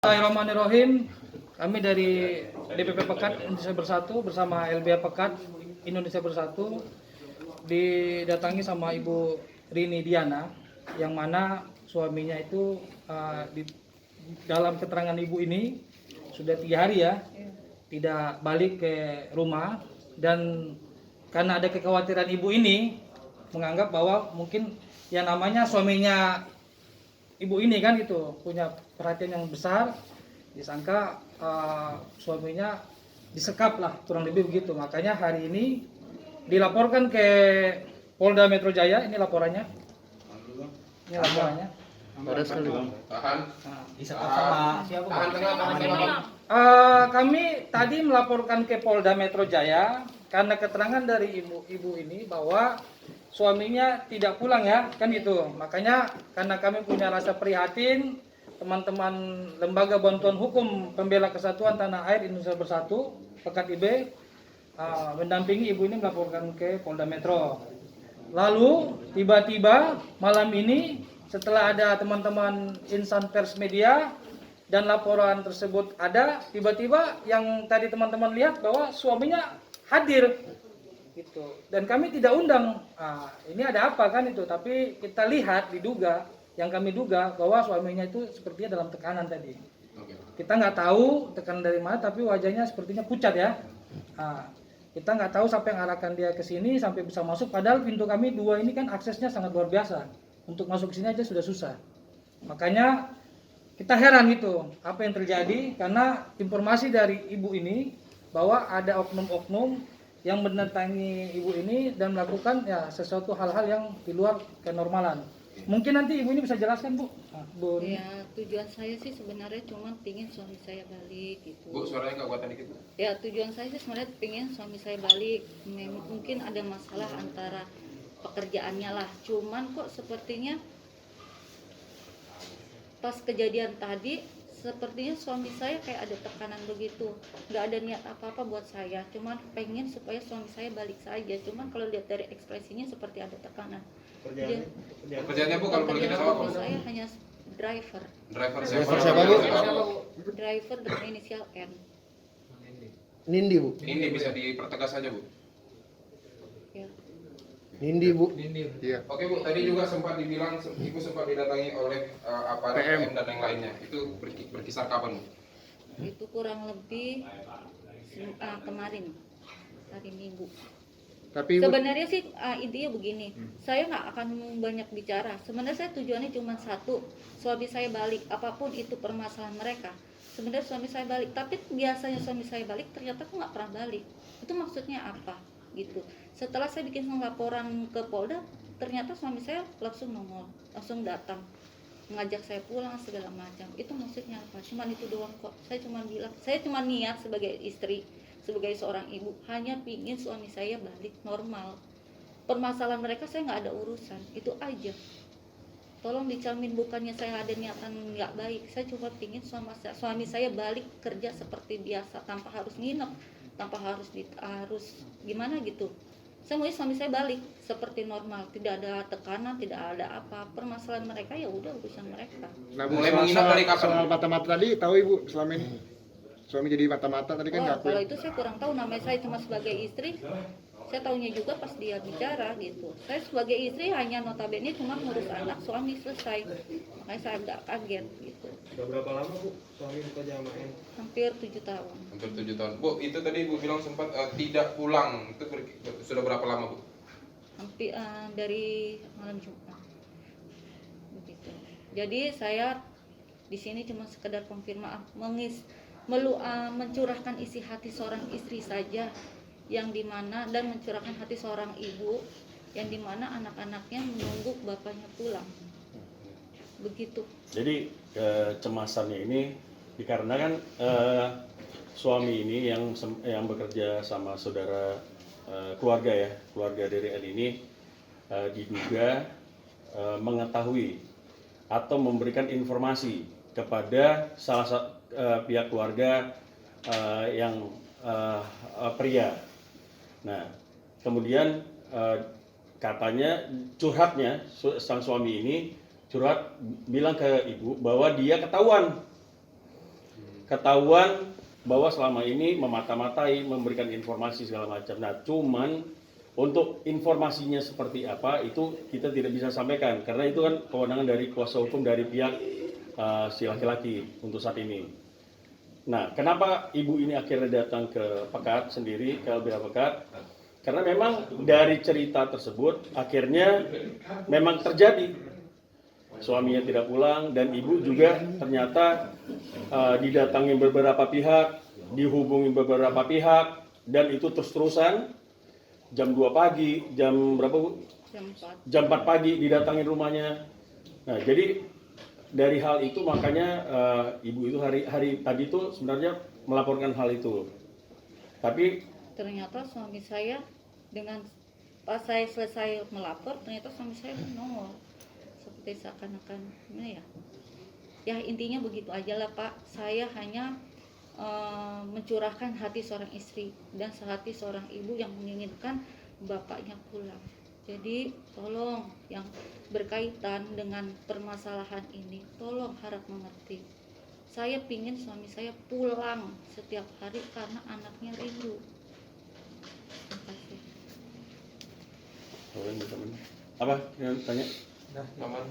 Bismillahirrahmanirrahim. Kami dari DPP Pekat Indonesia Bersatu bersama LBH Pekat Indonesia Bersatu didatangi sama Ibu Rini Diana, yang mana suaminya itu di dalam keterangan ibu ini sudah 3 hari ya tidak balik ke rumah, dan karena ada kekhawatiran ibu ini menganggap bahwa mungkin yang namanya suaminya ibu ini kan gitu punya perhatian yang besar, disangka suaminya disekap lah, kurang lebih begitu. Makanya hari ini dilaporkan ke Polda Metro Jaya. Ini laporannya. Ini laporannya. Ada sekali. Disekap sama siapa? Kami tadi melaporkan ke Polda Metro Jaya karena keterangan dari ibu ini bahwa suaminya tidak pulang ya, kan itu. Makanya karena kami punya rasa prihatin, teman-teman Lembaga Bantuan Hukum Pembela Kesatuan Tanah Air Indonesia Bersatu, Pekat IB, mendampingi ibu ini melaporkan ke Polda Metro. Lalu tiba-tiba malam ini setelah ada teman-teman insan pers media dan laporan tersebut ada, tiba-tiba yang tadi teman-teman lihat bahwa suaminya hadir gitu, dan kami tidak undang. Ini ada apa kan itu, tapi kita lihat diduga, yang kami duga bahwa suaminya itu sepertinya dalam tekanan tadi. Kita nggak tahu tekanan dari mana, tapi wajahnya sepertinya pucat ya. Kita nggak tahu siapa yang arahkan dia ke sini sampai bisa masuk, padahal pintu kami 2 ini kan aksesnya sangat luar biasa, untuk masuk ke sini aja sudah susah. Makanya kita heran gitu apa yang terjadi, karena informasi dari ibu ini bahwa ada oknum-oknum yang mendatangi ibu ini dan melakukan ya sesuatu hal-hal yang di luar kenormalan. Mungkin nanti ibu ini bisa jelaskan, Bu. Bu. Ya, tujuan saya sih sebenarnya cuma pingin suami saya balik gitu. Bu, suaranya nggak kuatan dikit. Ya, tujuan saya sih sebenarnya pingin suami saya balik. Mungkin ada masalah antara pekerjaannya lah. Cuman kok sepertinya pas kejadian tadi sepertinya suami saya kayak ada tekanan begitu. Nggak ada niat apa-apa buat saya, cuman pengen supaya suami saya balik saja. Cuman kalau lihat dari ekspresinya seperti ada tekanan. Pekerjaannya Bu, kalau boleh kita tahu apa? Saya hanya driver. Driver siapa, Bu? Driver dengan inisial N. Nindi, Bu. Ini bisa dipertegas saja Bu. Ya. Nindi, Bu. Iya. Oke Bu, tadi juga sempat dibilang Ibu sempat didatangi oleh aparat PM dan yang lainnya. Itu berkisar kapan Bu? Itu kurang lebih kemarin hari Minggu. Tapi Sebenarnya sih intinya begini, saya nggak akan banyak bicara. Sebenarnya saya tujuannya cuma satu, suami saya balik. Apapun itu permasalahan mereka, sebenarnya suami saya balik. Tapi biasanya suami saya balik, ternyata aku nggak pernah balik. Itu maksudnya apa? Gitu. Setelah saya bikin laporan ke Polda, ternyata suami saya langsung nongol, langsung datang, mengajak saya pulang segala macam. Itu maksudnya apa? Cuman itu doang kok. Saya cuma bilang, saya cuma niat sebagai istri, sebagai seorang ibu, hanya pingin suami saya balik normal. Permasalahan mereka saya nggak ada urusan, itu aja. Tolong dijamin, bukannya saya ada niatan nggak baik. Saya cuma pingin suami saya balik kerja seperti biasa, tanpa harus nginep, tanpa harus gimana gitu. Saya mau suami saya balik seperti normal, tidak ada tekanan, tidak ada apa. Permasalahan mereka ya udah urusan mereka. Nah, mulai menginap dari kapan? Soal mata-mata tadi tahu Ibu selama ini. Suami jadi mata-mata tadi kan ngaku. Kalau itu saya kurang tahu, namanya saya cuma sebagai istri. Saya tahunya juga pas dia bicara gitu. Saya sebagai istri hanya notabene cuma ngurus anak, suami selesai. Makanya saya agak kaget gitu. Sudah berapa lama Bu suami bekerja sama N? Hampir 7 tahun. Hampir 7 tahun. Bu, itu tadi Ibu bilang sempat tidak pulang. Itu sudah berapa lama Bu? Hampir dari malam Jumat. Begitu. Jadi saya di sini cuma sekedar konfirmasi, mencurahkan isi hati seorang istri saja, yang dimana, dan mencurahkan hati seorang ibu yang dimana anak-anaknya menunggu bapaknya pulang. Begitu. Jadi kecemasannya ini dikarenakan suami ini yang bekerja sama saudara keluarga dari N ini diduga mengetahui atau memberikan informasi kepada salah satu pihak keluarga yang pria. Nah, kemudian katanya curhatnya sang suami ini curhat bilang ke ibu bahwa dia ketahuan ketahuan bahwa selama ini memata-matai, memberikan informasi segala macam. Nah, cuman untuk informasinya seperti apa itu kita tidak bisa sampaikan karena itu kan kewenangan dari kuasa hukum dari pihak si laki-laki untuk saat ini. Nah, kenapa ibu ini akhirnya datang ke Pekat sendiri, ke LBH Pekat? Karena memang dari cerita tersebut akhirnya memang terjadi suaminya tidak pulang dan ibu juga ternyata didatangi beberapa pihak, dihubungi beberapa pihak dan itu terus-terusan jam 2 pagi, jam berapa Bu? Jam 4 pagi didatangi rumahnya. Nah, jadi dari hal itu makanya ibu itu hari tadi itu sebenarnya melaporkan hal itu. Tapi Ternyata suami saya dengan pas saya selesai melapor, ternyata suami saya menongol seperti seakan-akan gimana ya? Ya intinya begitu aja lah Pak. Saya hanya mencurahkan hati seorang istri dan sehati seorang ibu yang menginginkan bapaknya pulang. Jadi tolong yang berkaitan dengan permasalahan ini, tolong harap mengerti. Saya pingin suami saya pulang setiap hari karena anaknya rindu. Terima kasih. apa yang tanya? Aman.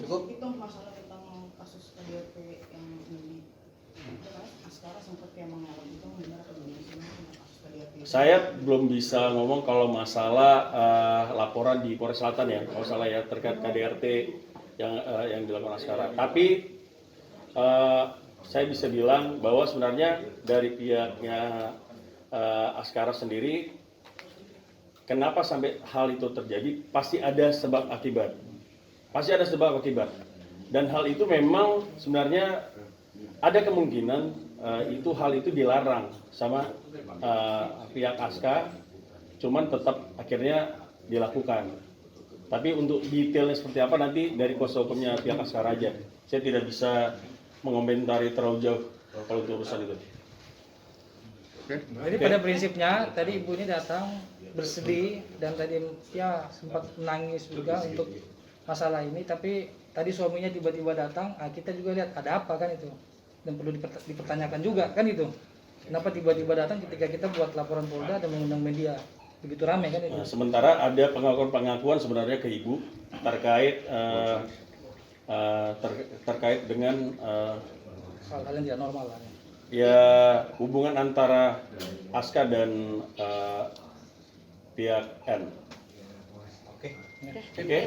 Cukup. Itu masalah tentang kasus KDRT yang ini. Askara sempat kayak mengalami itu benar atau belum sih kasus KDRT? Saya belum bisa ngomong kalau masalah laporan di Polres Selatan ya, kalau salah ya terkait KDRT yang dilakukan Askara. Tapi saya bisa bilang bahwa sebenarnya dari pihaknya Askara sendiri, kenapa sampai hal itu terjadi? Pasti ada sebab akibat. Pasti ada sebab akibat. Dan hal itu memang sebenarnya ada kemungkinan hal itu dilarang sama pihak Aska, cuman tetap akhirnya dilakukan. Tapi untuk detailnya seperti apa nanti dari kuasa hukumnya pihak Askara aja. Saya tidak bisa mengomentari terlalu jauh kalau itu urusan itu. Jadi pada prinsipnya tadi ibu ini datang bersedih dan tadi ya sempat menangis juga untuk masalah ini, tapi tadi suaminya tiba-tiba datang, kita juga lihat ada apa kan itu, dan perlu dipertanyakan juga kan itu, kenapa tiba-tiba datang ketika kita buat laporan Polda dan mengundang media begitu ramai kan itu. Nah, sementara ada pengakuan sebenarnya ke ibu terkait terkait dengan hal-hal yang tidak normal lah. Ya hubungan antara Aska dan pihak N. Oke. Oke.